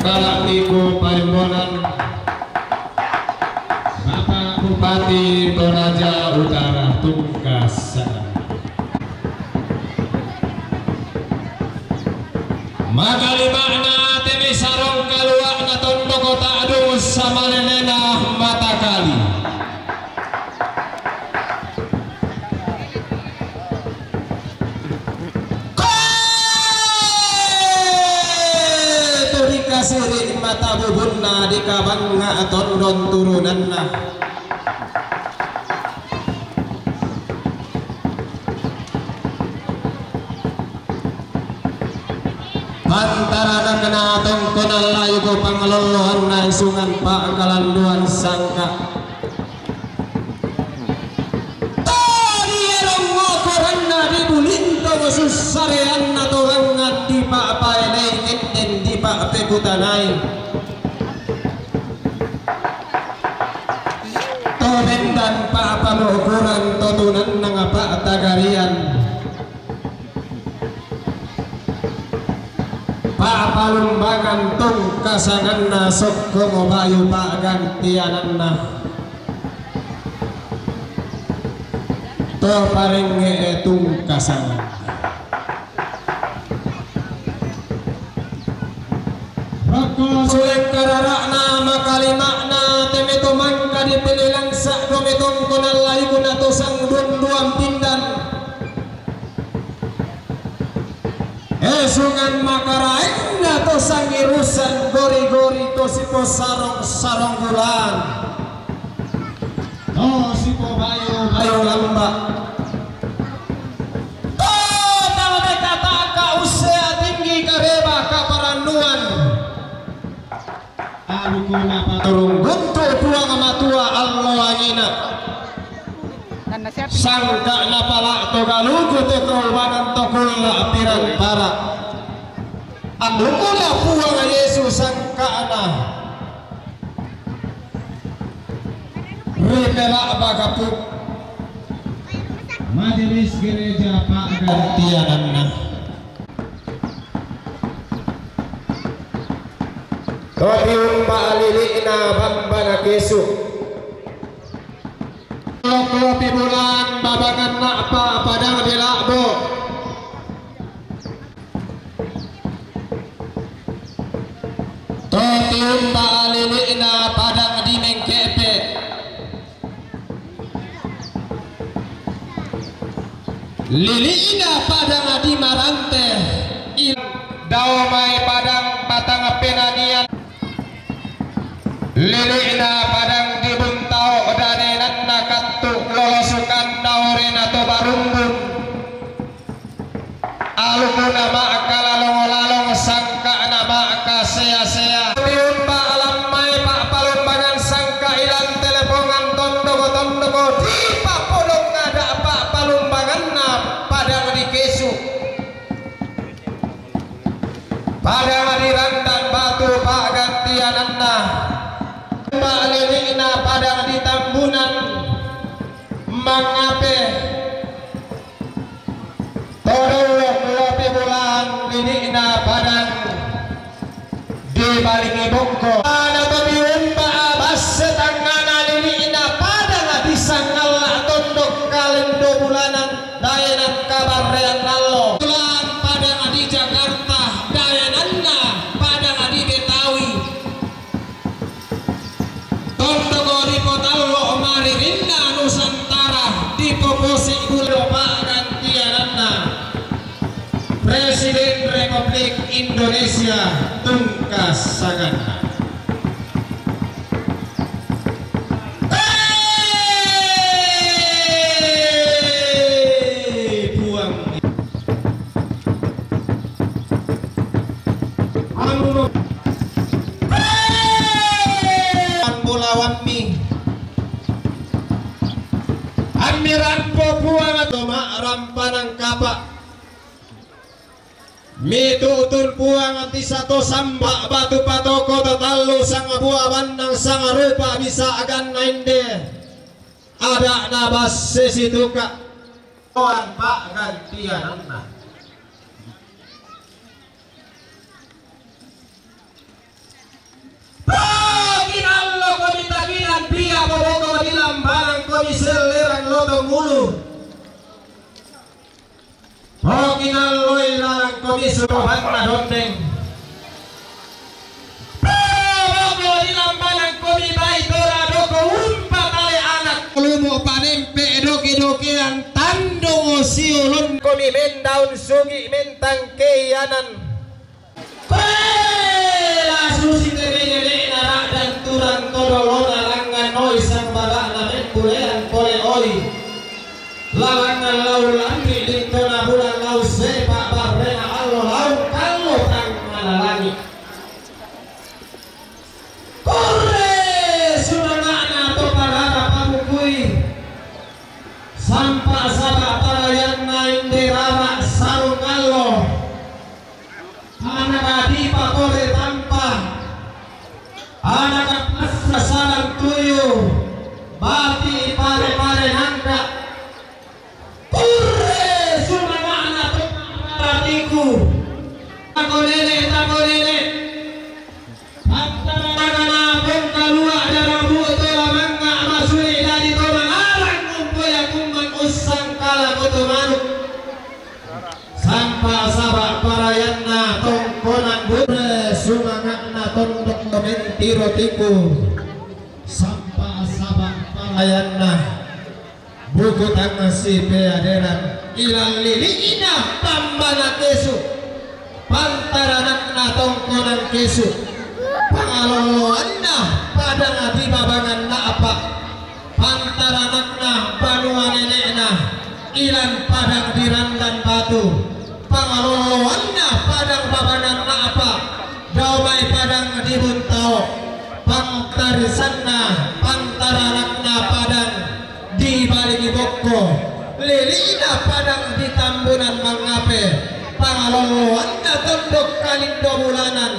Kalatiku Parimbonan Bapak Bupati Toraja Utara Tunggasan. Maka limana temi sarong kaluak na tondo kota adung sama nenena mata kali. Siri mata bubunna di kabanga tondon turunanna. Antara kena tongkonal layu ko pangalolohan na isungan pa kalanduan sangka. Tadi erong ngokoran na di bulindo susarian na tuhangat di pa paelay di pa pekutanay. Tobendan pa panukuran totunan ng pa tagarian. Papalumbangan tong kasangan na sok ko bayo pa gantianan na to paring etong kasangan. Sulit karara na makalima na temitumang kadipinilang sa kumitong kunalay ko na to sang dunduang tindan. Esungan makarain na to sang irusan gori-gori to si po sarong bulan. To si po bayo lamba. To dapat kata ka usaya tinggi kareba kaparanduan. Alu ko na paturong gunto puang amatua Allah angina. Sangka na pala to galugo te korbanan to kula apiran para ang lumula puwang Yesus sangka na ripela bagapu majelis gereja Pak gantianan na Totiun baalili na bambana kesu Kopi bulan babagan na pa padang dilakbo. Totium baalili na padang dimeng kepe. Lili na padang di marante. Daumay padang batang penanian. Lili na padang di buntao danenan nakatuk lolosukan naurin atau barumbun aluku nama akalalong-lalong sangka nama akasea-sea tiumba alam mai pak palumbangan sangka ilang telepongan tondoko di pak podong ada pak palumbangan na padang di kesu padang di randan batu pak gantianan na Balilina padang di tambunan mangape todolok lopi bulan lilina padang di balingi bongko ada tobiun baabas setangana lilina padang di sangala tondok kalindo bulanan dayanan kabar rean lalo bulan padang di Jakarta dayananna padang di Betawi Tallo Maririnna Nusantara di Poposi Gulo Gantianana Presiden Republik Indonesia Tungkas Sagana buang Bulawan mi Amiran po buang atau rampanang kapa mitutul buang anti satu samba batu patoko tatalu sang buawan nang sang rupa bisa agan nainde ada nabas sesitu kak kawan pak gantian todong ulu Pokinal loy larang komisu bangna dondeng Progo ilambanang komi bayi tora doko umpa kali anak Lumo panempe doke-dokean tandong siulun komi mendaun sugi mentang keyanan Kwela susi terene narak dan turang todolona langan oi sang babakna mempulean pole oi Lawangan lau lambi dintona bulan lau sepak barrena allo lau kallo tangana langit Kore sunangana toparara pamukui Sampa sabak parayanna indirara sarung allo Anak adipa kore tanpa Anak pasra salang tuyu Bati pare-pare nanda Kure sunangana toparatiku Tako nene Antara pong kalua darah buto lamanga masuri dari torang alang kumpuya kumbang usang kala kutu manuk Sampa sabak parayanna tongkonan bure sumangakna tondok mentiro tiku Sampa sabak parayanna buku tangasi peaderan ilang liliina pambana kesu pantaranakna tongkonan kesu pangaloloanna padang abibabangan na apa pantaranakna banua nenekna ilan padang dirandan batu pangaloloanna padang babangan na apa daumai padang dibuntao pantarisanna pantaranakna padang di balik bokko lilina padang di tambunan mangape pangaloloanna tondok kalindo bulanan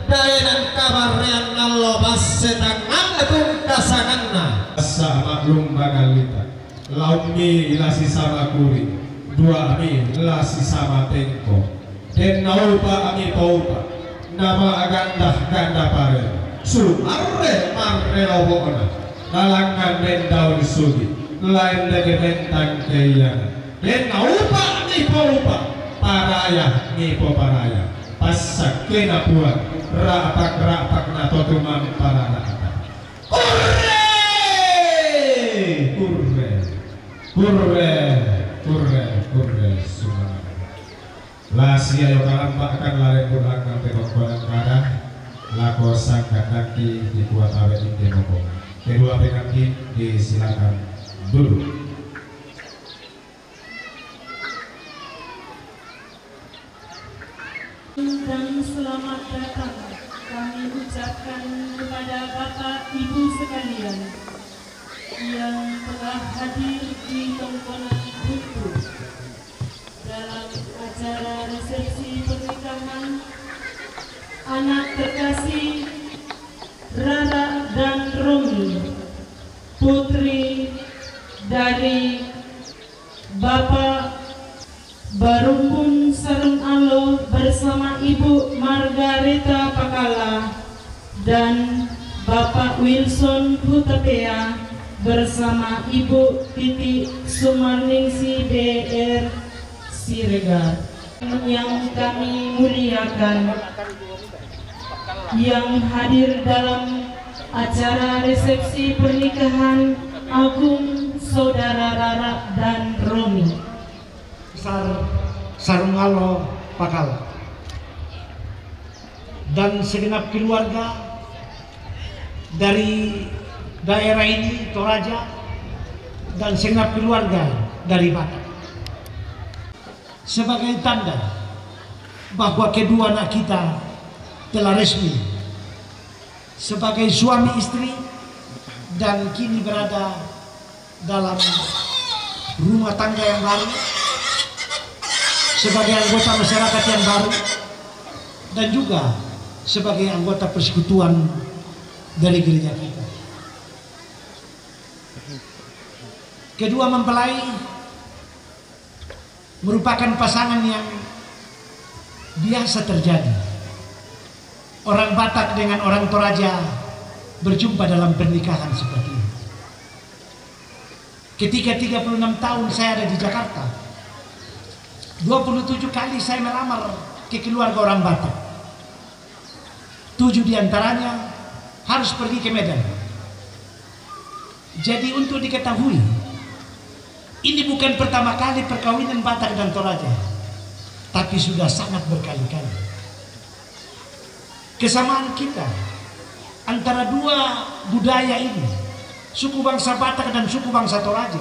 dayanan kabarrean nallo basetang agung kasanganna asa maklum bagalita laumi ilasi sama kuri dua ami ilasi sama tengko den naupa ami paupa nama agandah ganda pare sulung marre lobona nalangan den daun sugi lain lagi mentang keyana den naupa ami paupa paraya ngipo paraya pasak kena buat rapak na totumam parana kurre sumana lasia yo kalamba akan lare kurang sampai kokolan kada lako sangka kaki dibuat awet inde moko kedua kaki disilakan dulu dan selamat datang kami ucapkan kepada Bapak Ibu sekalian yang telah hadir di tongkonan itu dalam acara resepsi pernikahan anak terkasih Rara dan Romi, putri dari Bapak Barumbun Sarung Alo bersama Ibu Margareta Pakala dan Bapak Wilson Hutapea bersama Ibu Titi Sumarningsi DR Siregar yang kami muliakan, yang hadir dalam acara resepsi pernikahan Agung Saudara Rara dan Romi Sarung Alo Pakala dan segenap keluarga dari daerah ini Toraja dan segenap keluarga dari Batak sebagai tanda bahwa kedua anak kita telah resmi sebagai suami istri dan kini berada dalam rumah tangga yang baru sebagai anggota masyarakat yang baru dan juga sebagai anggota persekutuan dari gereja kita. Kedua mempelai merupakan pasangan yang biasa terjadi. Orang Batak dengan orang Toraja berjumpa dalam pernikahan seperti ini. Ketika 36 tahun saya ada di Jakarta, 27 kali saya melamar ke keluarga orang Batak. 7 diantaranya harus pergi ke Medan. Jadi untuk diketahui, ini bukan pertama kali perkawinan Batak dan Toraja, tapi sudah sangat berkali-kali. Kesamaan kita antara dua budaya ini, suku bangsa Batak dan suku bangsa Toraja,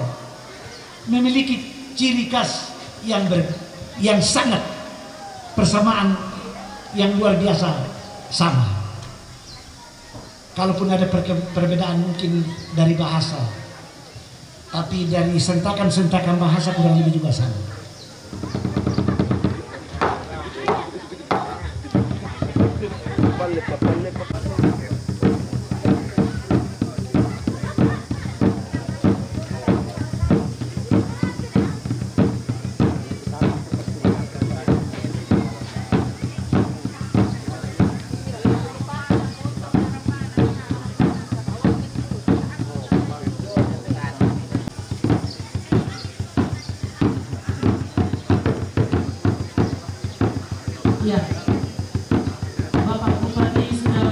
memiliki ciri khas yang sangat persamaan yang luar biasa sama. Kalaupun ada perbedaan mungkin dari bahasa, tapi dari sentakan-sentakan bahasa kurang lebih juga sama. Ya, Bapak Bupati sudah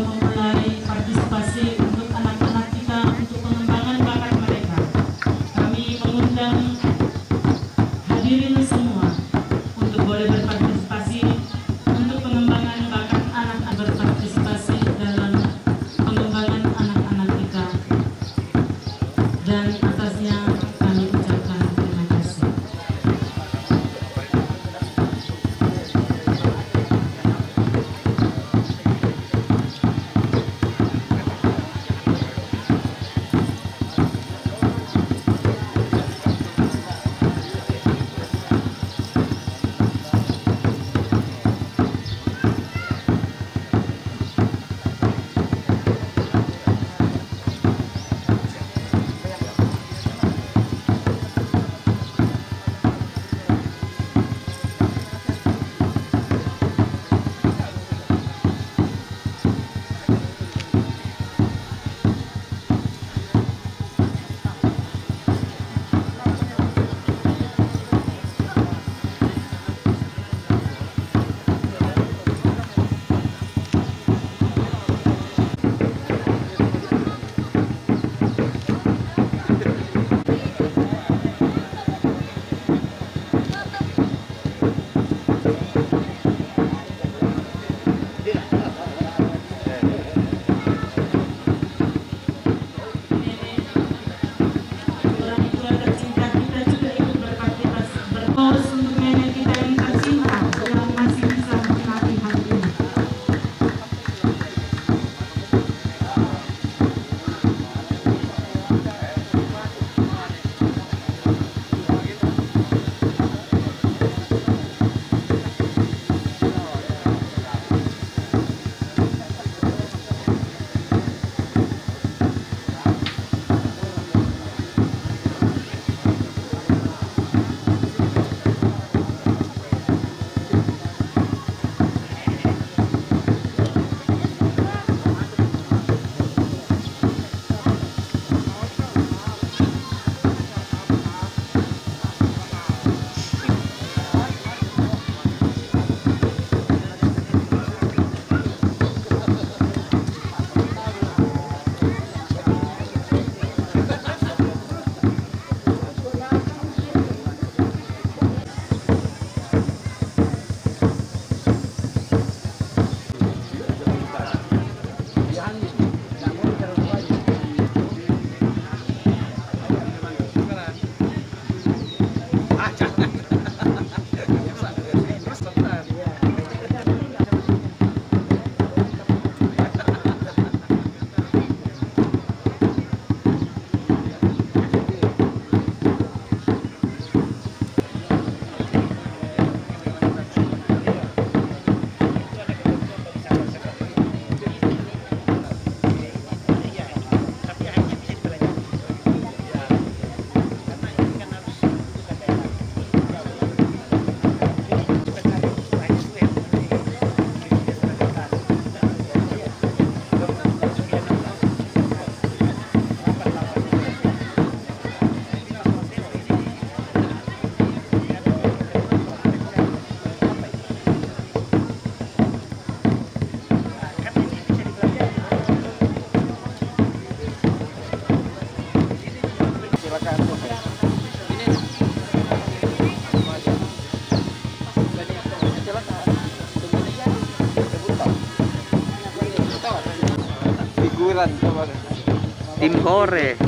Tim Hore.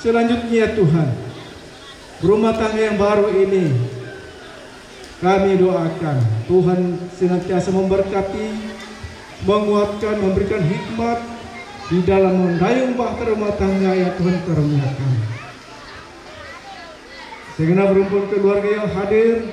Selanjutnya Tuhan, rumah tangga yang baru ini kami doakan Tuhan senantiasa memberkati, menguatkan, memberikan hikmat di dalam mendayung bahtera rumah tangga yang Tuhan karuniakan. Segenap rumpun keluarga yang hadir